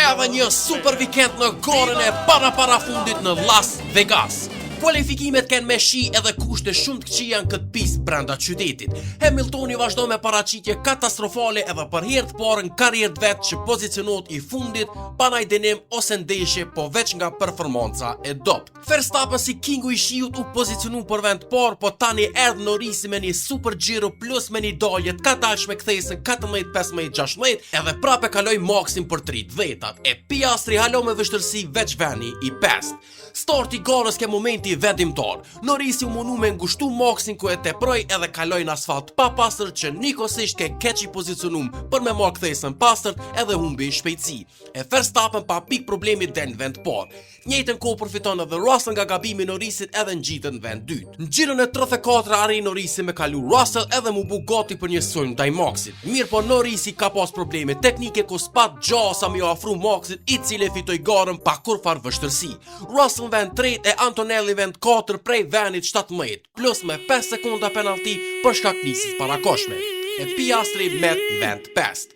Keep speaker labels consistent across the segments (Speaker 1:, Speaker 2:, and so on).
Speaker 1: Edhe një super weekend në gorën e parafundit në Las Vegas. Kualifikimet kanë me shi edhe kushte shumë të këqija në këtë pistë brenda qytetit. Hamiltoni vazhdo me paraqitje katastrofale edhe për herë të parë në karrierën e vet që pozicionohet i fundit pa ndaj dënim ose ndeshje, po veç nga performanca e dopt. Verstappen si kingu i shiut u pozicionu për vend parë, po tani erdhi Norrisi me një super Giro plus me një dalje të katashme kthesën 14-15-16 edhe prapë kaloi Maxin për 30-tat. E Piastri halo me vështirësi veç veni i pest. Starti garës ke momenti vendimtar. Norrisi u munu me ngushtu Maxin ku e teproi edhe kaloi në asfalt pa pastër që nikosisht ke keq i pozicionum për me marrë kthesën pastërt edhe humbi shpejtësi. E Verstappen pa pik problemi del në vend parë. Njëjtën kohë përfiton edhe Russell nga gabimi i Norrisit edhe ngjitet në vend dytë. Në Giron e 34 arrin Norrisi me kalu Russell edhe mu bu gati për një sulm ndaj Maxit. Mirë po Norrisi ka pas probleme teknike ku spat gjasa me ofru Maxit i cili fitoi garën pa kurfar vështirësi. Russell vend 3 e Antonelli vend 4 prej venit 17 plus me 5 sekonda penalti për shkak nisjes parakoshme. E Piastri met vend 5.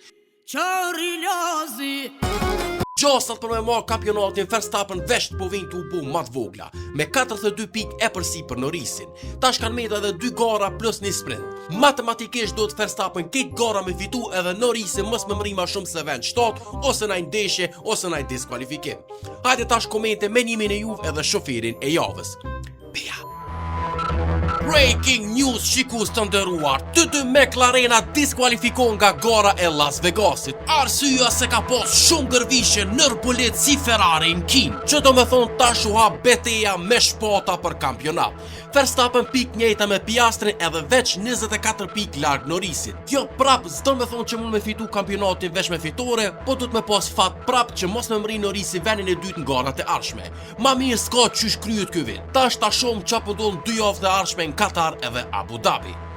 Speaker 1: Gjosat për me marrë kampionatin Verstappen vesh po vinë të u bu më të vogla, me 42 pikë e përsi për Norrisin. Tash kanë meta edhe 2 gara plus një sprint. Matematikisht do të Verstappen këtë gara me fitu edhe Norrisi mos më mri ma shumë se vend 7 ose naj ndeshje ose naj diskualifikim. Hajde tash komente me nimin e Juve edhe shoferin e javës. Pia. Breaking news shikus të nderuar, të McLarena diskualifikon nga gara e Las Vegasit. Arsyeja se ka pas shumë gërvishe nërpulit si Ferrari në kin, që do me thonë tash u ha beteja me shpata për kampionat. Verstappen pik njëjta me Piastrin edhe veç 24 pik larg Norrisit. Kjo prap s'do me thonë që mund me fitu kampionatin veç me fitore, po du të me pas fat prap që mos me mri Norrisi venin e dytë në garat e arshme. Ma mirë s'ka qysh kryet ky vit. Tash ta shohim çfarë po ndodh 2 javë të arshme në Katar edhe Abu Dhabi.